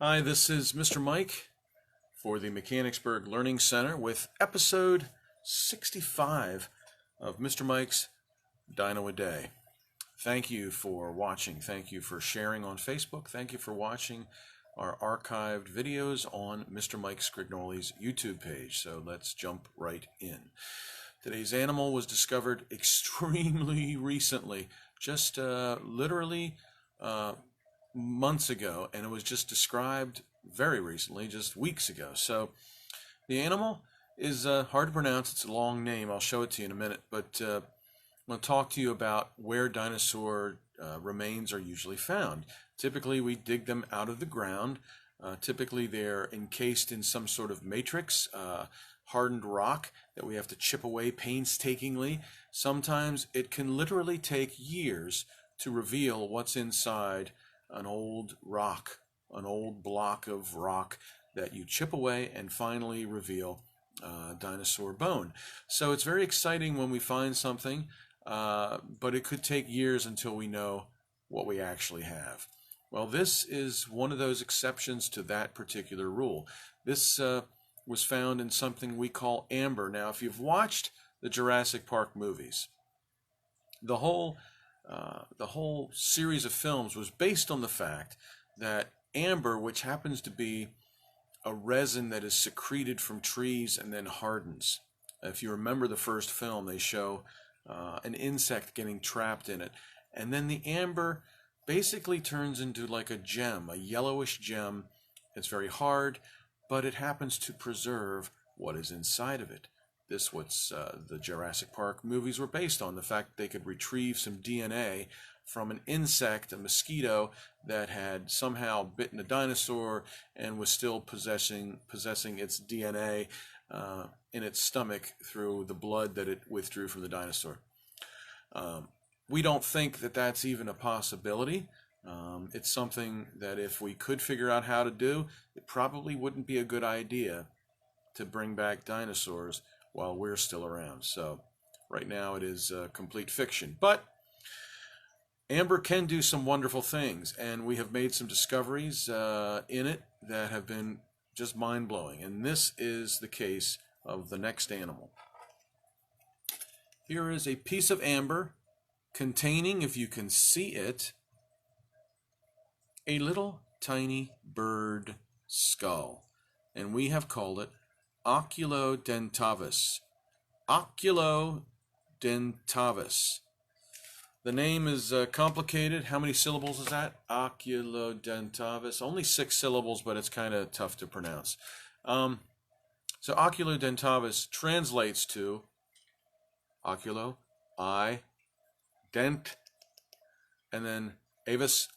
Hi, this is Mr. Mike for the Mechanicsburg Learning Center with episode 65 of Mr. Mike's Dino-A-Day. Thank you for watching. Thank you for sharing on Facebook. Thank you for watching our archived videos on Mr. Mike Sgrignoli's YouTube page. So let's jump right in. Today's animal was discovered extremely recently, just literally months ago, and it was just described very recently, just weeks ago. So the animal is hard to pronounce. It's a long name. I'll show it to you in a minute, but I'm going to talk to you about where dinosaur remains are usually found. Typically, we dig them out of the ground. Typically, they're encased in some sort of matrix, hardened rock that we have to chip away painstakingly. Sometimes it can literally take years to reveal what's inside an old rock, an old block of rock that you chip away and finally reveal dinosaur bone. So it's very exciting when we find something, but it could take years until we know what we actually have. Well, this is one of those exceptions to that particular rule. This was found in something we call amber. Now, if you've watched the Jurassic Park movies, the whole series of films was based on the fact that amber, which happens to be a resin that is secreted from trees and then hardens. If you remember the first film, they show an insect getting trapped in it. And then the amber basically turns into like a gem, a yellowish gem. It's very hard, but it happens to preserve what is inside of it. This what's the Jurassic Park movies were based on, the fact that they could retrieve some DNA from an insect, a mosquito, that had somehow bitten a dinosaur and was still possessing its DNA in its stomach through the blood that it withdrew from the dinosaur. We don't think that that's even a possibility. It's something that if we could figure out how to do, it probably wouldn't be a good idea to bring back dinosaurs while we're still around. So right now it is complete fiction. But amber can do some wonderful things, and we have made some discoveries in it that have been just mind-blowing. And this is the case of the next animal. Here is a piece of amber containing, if you can see it, a little tiny bird skull. And we have called it Oculudentavis. Oculudentavis. The name is complicated. How many syllables is that? Oculudentavis. Only 6 syllables, but it's kind of tough to pronounce. So Oculudentavis translates to oculo, eye, dent, and then avis.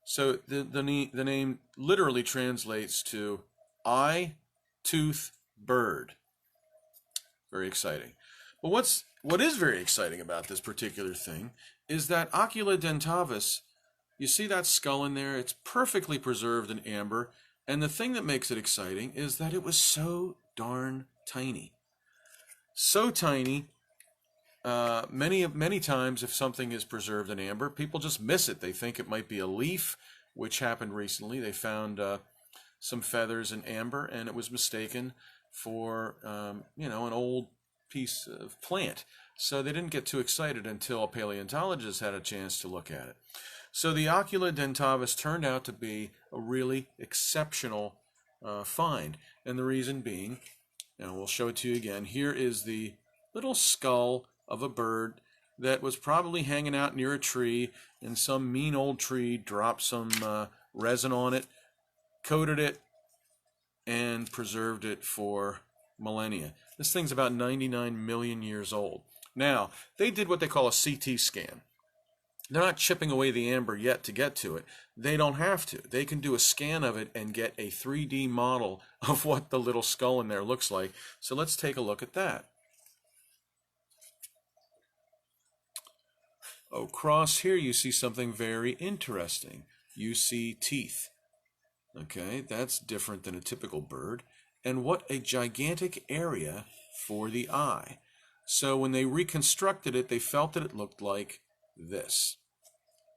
So the name literally translates to eye, tooth, bird. Very exciting. But what is very exciting about this particular thing is that Oculudentavis, you see that skull in there? It's perfectly preserved in amber. And the thing that makes it exciting is that it was so darn tiny. So tiny, many times if something is preserved in amber, people just miss it. They think it might be a leaf, which happened recently. They found some feathers in amber, and it was mistaken for an old piece of plant. So they didn't get too excited until a paleontologist had a chance to look at it. So the Oculudentavis turned out to be a really exceptional find, and the reason being, and we'll show it to you again, here is the little skull of a bird that was probably hanging out near a tree, and some mean old tree dropped some resin on it, coated it, and preserved it for millennia. This thing's about 99 million years old. Now, they did what they call a CT scan. They're not chipping away the amber yet to get to it. They don't have to. They can do a scan of it and get a 3D model of what the little skull in there looks like. So let's take a look at that. Across here you see something very interesting. You see teeth. Okay, that's different than a typical bird. And what a gigantic area for the eye. So when they reconstructed it, they felt that it looked like this.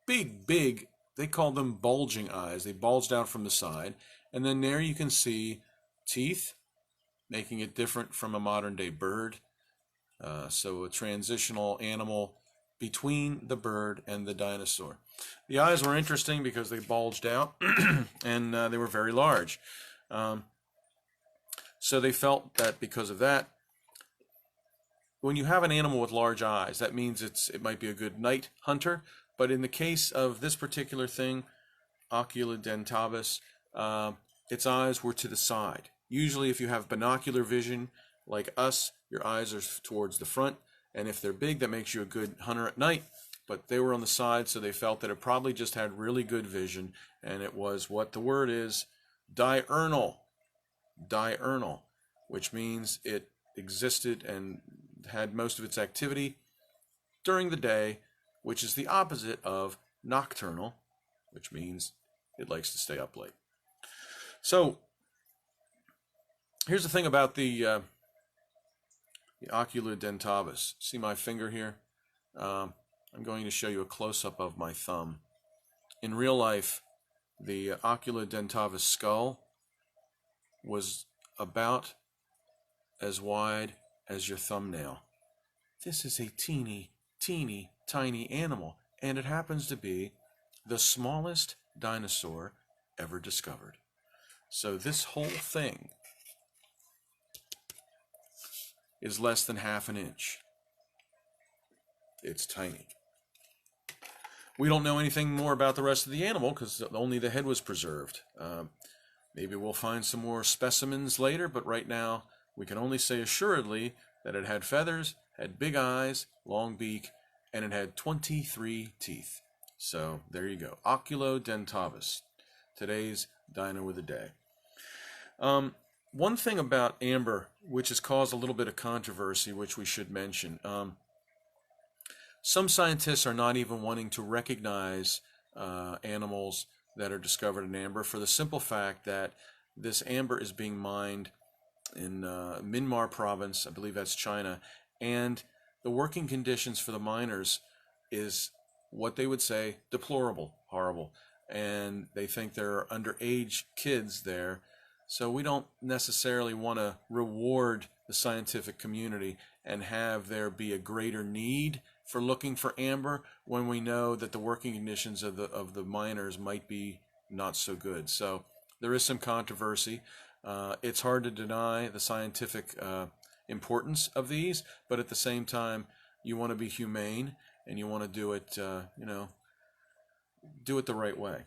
Big, they call them bulging eyes. They bulged out from the side. And then there you can see teeth, making it different from a modern day bird. So a transitional animal between the bird and the dinosaur. The eyes were interesting because they bulged out and they were very large. So they felt that because of that, when you have an animal with large eyes, that means it might be a good night hunter. But in the case of this particular thing, Oculudentavis, its eyes were to the side. Usually if you have binocular vision, like us, your eyes are towards the front. And if they're big, that makes you a good hunter at night. But they were on the side, so they felt that it probably just had really good vision. And it was what the word is, diurnal. Diurnal, which means it existed and had most of its activity during the day, which is the opposite of nocturnal, which means it likes to stay up late. So here's the thing about the Oculudentavis. See my finger here? I'm going to show you a close-up of my thumb. In real life, the Oculudentavis skull was about as wide as your thumbnail. This is a teeny, tiny animal, and it happens to be the smallest dinosaur ever discovered. So this whole thing is less than ½ an inch. It's tiny. We don't know anything more about the rest of the animal because only the head was preserved. Maybe we'll find some more specimens later, but right now we can only say assuredly that it had feathers, had big eyes, long beak, and it had 23 teeth. So there you go. Oculudentavis, today's Dino of the Day. One thing about amber, which has caused a little bit of controversy, which we should mention, some scientists are not even wanting to recognize animals that are discovered in amber for the simple fact that this amber is being mined in Myanmar province, I believe that's China, and the working conditions for the miners is what they would say deplorable, horrible, and they think there are underage kids there. So we don't necessarily want to reward the scientific community and have there be a greater need for looking for amber when we know that the working conditions of the miners might be not so good. So there is some controversy. It's hard to deny the scientific importance of these, but at the same time, you want to be humane and you want to do it, do it the right way.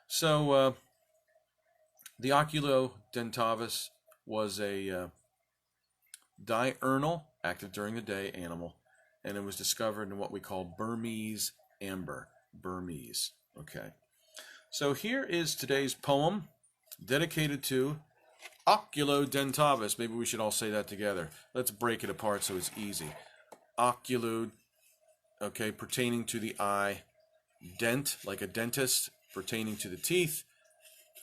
So the Oculudentavis was a diurnal, active during the day animal, and it was discovered in what we call Burmese amber. Burmese. Okay. So here is today's poem dedicated to Oculudentavis. Maybe we should all say that together. Let's break it apart so it's easy. Oculud, okay, pertaining to the eye. Dent, like a dentist, pertaining to the teeth.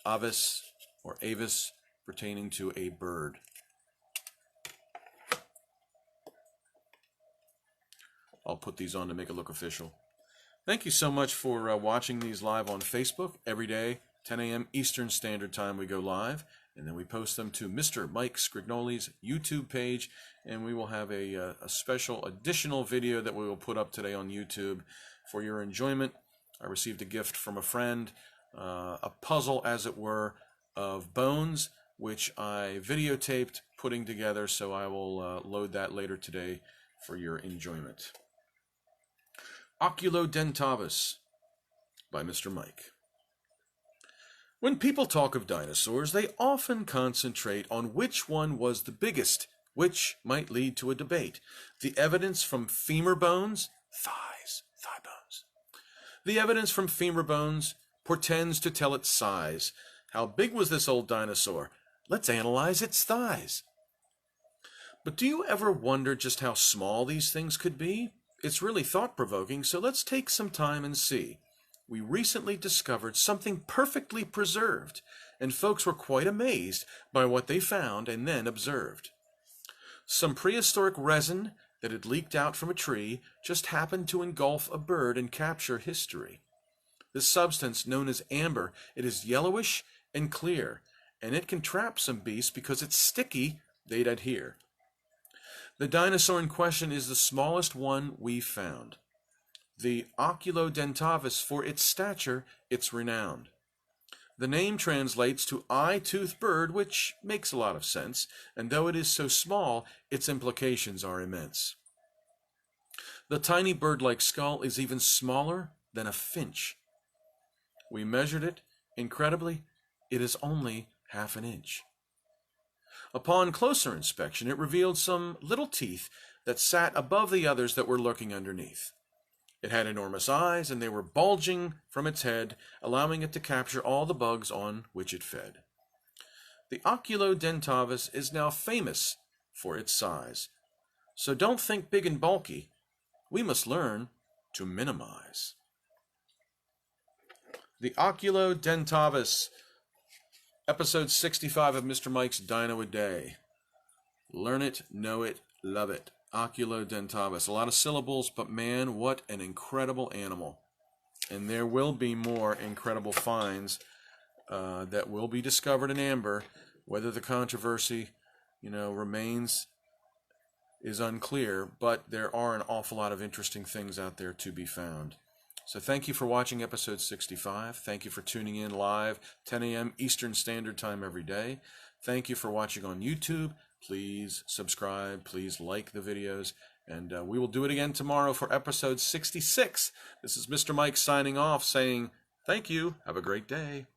Avis, or avis, pertaining to a bird. I'll put these on to make it look official. Thank you so much for watching these live on Facebook. Every day, 10 a.m. Eastern Standard Time, we go live, and then we post them to Mr. Mike Sgrignoli's YouTube page, and we will have a special additional video that we will put up today on YouTube for your enjoyment. I received a gift from a friend, a puzzle, as it were, of bones, which I videotaped putting together, so I will load that later today for your enjoyment. Oculudentavis by Mr. Mike. When people talk of dinosaurs, they often concentrate on which one was the biggest, which might lead to a debate. The evidence from femur bones, thigh bones. The evidence from femur bones portends to tell its size. How big was this old dinosaur? Let's analyze its thighs. But do you ever wonder just how small these things could be? It's really thought-provoking, so let's take some time and see. We recently discovered something perfectly preserved, and folks were quite amazed by what they found and then observed. Some prehistoric resin that had leaked out from a tree just happened to engulf a bird and capture history. this substance known as amber. It is yellowish and clear, and it can trap some beasts because it's sticky, they'd adhere. The dinosaur in question is the smallest one we've found. The Oculudentavis, for its stature, it's renowned. The name translates to eye-toothed bird, which makes a lot of sense, and though it is so small, its implications are immense. The tiny bird-like skull is even smaller than a finch. We measured it. Incredibly, it is only half an inch. Upon closer inspection, it revealed some little teeth that sat above the others that were lurking underneath. It had enormous eyes, and they were bulging from its head, allowing it to capture all the bugs on which it fed. The Oculudentavis is now famous for its size. So don't think big and bulky. We must learn to minimize. The Oculudentavis, episode 65 of Mr. Mike's Dino-A-Day. Learn it, know it, love it. Oculudentavis. A lot of syllables, but man, what an incredible animal. And there will be more incredible finds that will be discovered in amber. Whether the controversy, remains is unclear, but there are an awful lot of interesting things out there to be found. So thank you for watching episode 65. Thank you for tuning in live, 10 a.m. Eastern Standard Time every day. Thank you for watching on YouTube. Please subscribe, please like the videos, and we will do it again tomorrow for episode 66. This is Mr. Mike signing off saying thank you, have a great day.